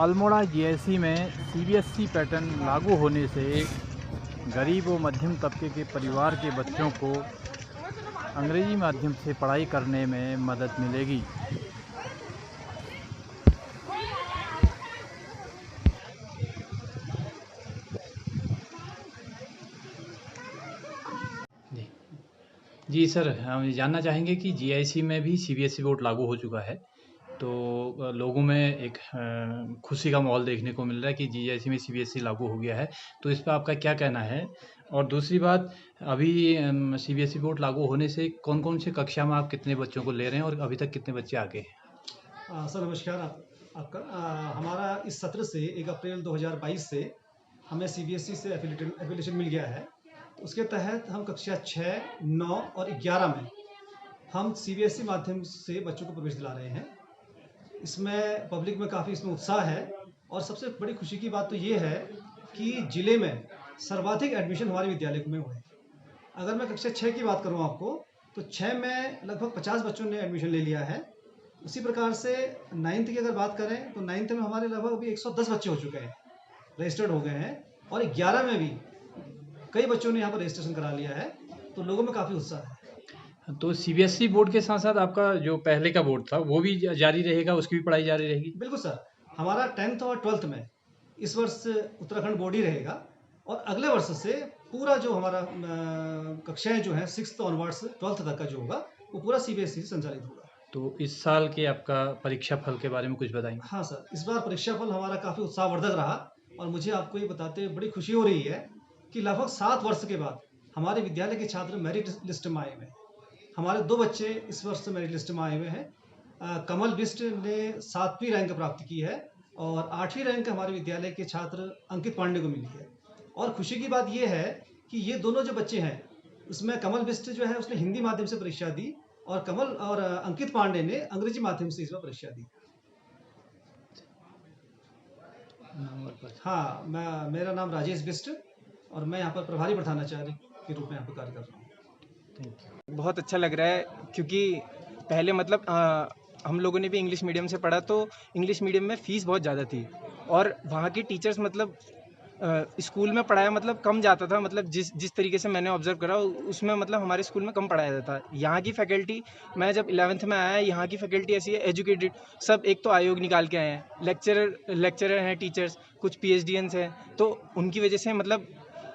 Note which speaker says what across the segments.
Speaker 1: Almora GIC में CBSE pattern लागू होने से गरीब व मध्यम तबके के परिवार के बच्चों को अंग्रेजी माध्यम से पढ़ाई करने में मदद मिलेगी। जी जी सर, हम ये जानना चाहेंगे कि जीआईसी में भी सीबीएसई बोर्ड लागू हो चुका है, तो लोगों में एक खुशी का माहौल देखने को मिल रहा है कि जीआईसी में सीबीएसई लागू हो गया है, तो इस पे आपका क्या कहना है? और दूसरी बात, अभी सीबीएसई बोर्ड लागू होने से कौन-कौन सी कक्षा में आप कितने बच्चों को ले रहे हैं और अभी तक कितने बच्चे आ गए हैं?
Speaker 2: सर नमस्कार। आपका हमारा इस सत्र से 1 अप्रैल 2022 से हमें सीबीएसई से एफिलिएशन मिल गया है। तो उसके तहत हम कक्षा 6, 9 और 11 में हम सीबीएसई माध्यम से बच्चों को प्रवेश दिला रहे हैं। इसमें पब्लिक में काफ़ी इसमें उत्साह है और सबसे बड़ी खुशी की बात तो ये है कि ज़िले में सर्वाधिक एडमिशन हमारे विद्यालय में हुए। अगर मैं कक्षा 6 की बात करूँ आपको, तो 6 में लगभग 50 बच्चों ने एडमिशन ले लिया है। उसी प्रकार से 9th की अगर बात करें तो 9th में हमारे लगभग अभी 110 बच्चे हो चुके हैं, रजिस्टर्ड हो गए हैं। और 11 में भी कई बच्चों ने यहाँ पर रजिस्ट्रेशन करा लिया है, तो लोगों में काफ़ी उत्साह है।
Speaker 1: तो सीबीएसई बोर्ड के साथ-साथ आपका जो पहले का बोर्ड था, वो भी जारी रहेगा, उसकी भी पढ़ाई जारी रहेगी?
Speaker 2: बिल्कुल सर, हमारा 10th और 12th में इस वर्ष उत्तराखंड बोर्ड ही रहेगा और अगले वर्ष से पूरा जो हमारा कक्षाएं जो हैं 6th ऑनवर्ड्स 12th तक का जो होगा वो पूरा सीबीएसई से संचालित होगा।
Speaker 1: तो इस साल के आपका परीक्षा फल के बारे में कुछ बताएंगे?
Speaker 2: हाँ सर, इस बार परीक्षा फल हमारा काफ़ी उत्साहवर्धक रहा और मुझे आपको ये बताते हुए बड़ी खुशी हो रही है कि लगभग 7 वर्ष के बाद हमारे विद्यालय के छात्र मेरिट लिस्ट में आए हुए हैं। हमारे 2 बच्चे इस वर्ष मेरिट लिस्ट में आए हुए हैं। कमल बिष्ट ने 7वीं रैंक प्राप्त की है और 8वीं रैंक हमारे विद्यालय के छात्र अंकित पांडे को मिली है। और खुशी की बात यह है कि ये दोनों जो बच्चे हैं, उसमें कमल बिष्ट जो है उसने हिंदी माध्यम से परीक्षा दी और अंकित पांडे ने अंग्रेजी माध्यम से इस बार परीक्षा दी। हाँ, मेरा नाम राजेश बिष्ट और मैं यहाँ पर प्रभारी प्रधानाचार्य के रूप में यहाँ पर कार्य कर रहा हूँ।
Speaker 3: बहुत अच्छा लग रहा है क्योंकि पहले मतलब हम लोगों ने भी इंग्लिश मीडियम से पढ़ा, तो इंग्लिश मीडियम में फ़ीस बहुत ज़्यादा थी और वहाँ की टीचर्स मतलब स्कूल में पढ़ाया मतलब कम जाता था, मतलब जिस तरीके से मैंने ऑब्ज़र्व करा उसमें मतलब हमारे स्कूल में कम पढ़ाया जाता है। यहाँ की फैकल्टी, मैं जब 11th में आया, यहाँ की फैकल्टी ऐसी है एजुकेटेड, सब एक तो आयोग निकाल के आए हैं, लेक्चरर हैं टीचर्स, कुछ पीएचडीएंस हैं, तो उनकी वजह से मतलब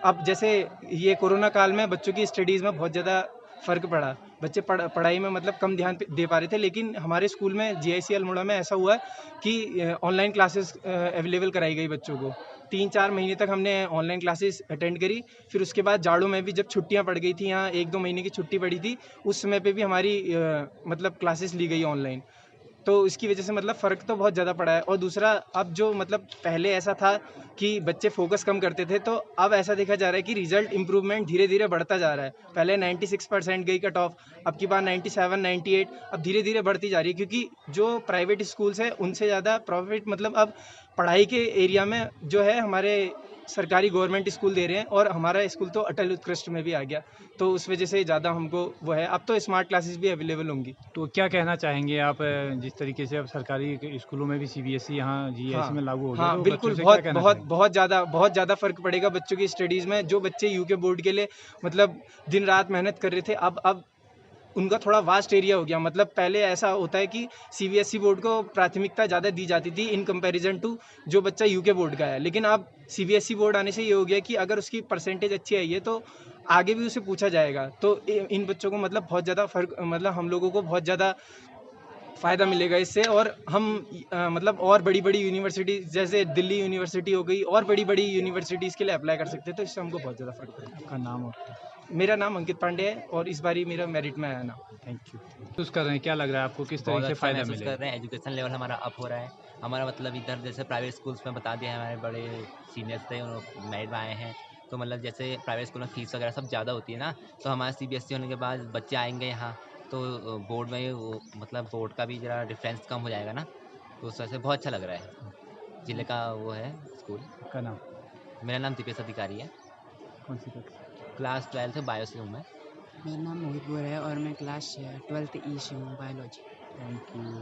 Speaker 3: अब जैसे ये कोरोना काल में बच्चों की स्टडीज़ में बहुत ज़्यादा फ़र्क पड़ा, बच्चे पढ़ाई में मतलब कम ध्यान दे पा रहे थे, लेकिन हमारे स्कूल में जीआईसी अल्मोड़ा में ऐसा हुआ कि ऑनलाइन क्लासेस अवेलेबल कराई गई बच्चों को। 3-4 महीने तक हमने ऑनलाइन क्लासेस अटेंड करी, फिर उसके बाद जाड़ों में भी जब छुट्टियां पड़ गई थी, यहाँ 1-2 महीने की छुट्टी पड़ी थी, उस समय पे भी हमारी मतलब क्लासेस ली गई ऑनलाइन। तो इसकी वजह से मतलब फ़र्क तो बहुत ज़्यादा पड़ा है। और दूसरा, अब जो मतलब पहले ऐसा था कि बच्चे फोकस कम करते थे, तो अब ऐसा देखा जा रहा है कि रिजल्ट इम्प्रूवमेंट धीरे धीरे बढ़ता जा रहा है। पहले 96% गई कट ऑफ, अब की बार 97, 98, अब धीरे धीरे बढ़ती जा रही है, क्योंकि जो प्राइवेट स्कूल्स हैं उनसे ज़्यादा प्रॉफिट मतलब अब पढ़ाई के एरिया में जो है हमारे सरकारी गवर्नमेंट स्कूल दे रहे हैं, और हमारा स्कूल तो अटल उत्कृष्ट में भी आ गया, तो उस वजह से ज़्यादा हमको वो है। अब तो स्मार्ट क्लासेस भी अवेलेबल होंगी।
Speaker 1: तो क्या कहना चाहेंगे आप, जिस तरीके से अब सरकारी स्कूलों में भी सीबीएसई यहाँ जीआईसी में लागू हो गया,
Speaker 3: हाँ,
Speaker 1: तो बच्चों
Speaker 3: बिल्कुल,
Speaker 1: से क्या कहना
Speaker 3: बहुत
Speaker 1: चाहेंगे?
Speaker 3: बहुत ज़्यादा फ़र्क पड़ेगा बच्चों की स्टडीज़ में। जो बच्चे यूके बोर्ड के लिए मतलब दिन रात मेहनत कर रहे थे, अब उनका थोड़ा वास्ट एरिया हो गया। मतलब पहले ऐसा होता है कि सीबीएसई बोर्ड को प्राथमिकता ज़्यादा दी जाती थी इन कंपैरिजन टू जो बच्चा यूके बोर्ड का है, लेकिन अब सीबीएसई बोर्ड आने से ये हो गया कि अगर उसकी परसेंटेज अच्छी आई है तो आगे भी उसे पूछा जाएगा। तो इन बच्चों को मतलब बहुत ज़्यादा फ़र्क, मतलब हम लोगों को बहुत ज़्यादा फ़ायदा मिलेगा इससे, और हम मतलब और बड़ी-बड़ी यूनिवर्सिटी जैसे दिल्ली यूनिवर्सिटी हो गई, और बड़ी-बड़ी यूनिवर्सिटीज़ के लिए अप्लाई कर सकते हैं, तो इससे हमको बहुत ज़्यादा फ़र्क पड़ेगा।
Speaker 1: आपका नाम और
Speaker 3: मेरा नाम अंकित पांडे है और इस बारी मेरा मेरिट में आया नाम।
Speaker 1: Thank you. महसूस कर रहे हैं, क्या लग रहा है आपको, किस
Speaker 4: बहुत
Speaker 1: तरीके से
Speaker 4: अच्छा
Speaker 1: फ़ायदा
Speaker 4: महसूस कर
Speaker 1: मिलेगा?
Speaker 4: रहे हैं, एजुकेशन लेवल हमारा अप हो रहा है। हमारा मतलब इधर जैसे प्राइवेट स्कूल्स में बता दिया है, हमारे बड़े सीनियर्स थे, उन्होंने मेरिट में आए हैं, तो मतलब जैसे प्राइवेट स्कूल में फ़ीस वगैरह सब ज़्यादा होती है ना, तो हमारा सीबीएसई होने के बाद बच्चे आएँगे यहाँ, तो बोर्ड में वो मतलब बोर्ड का भी ज़रा डिफरेंस कम हो जाएगा ना, तो उस वजह से बहुत अच्छा लग रहा है। ज़िले का वो है स्कूल।
Speaker 1: आपका नाम?
Speaker 4: मेरा नाम दीपेश अधिकारी है,
Speaker 1: कौन सी कक्षा?
Speaker 4: क्लास 12th बायो से हूँ मैं।
Speaker 5: मेरा नाम मोहित गोरा है और मैं क्लास 12th ई से हूँ, बायोलॉजी।
Speaker 1: Thank you.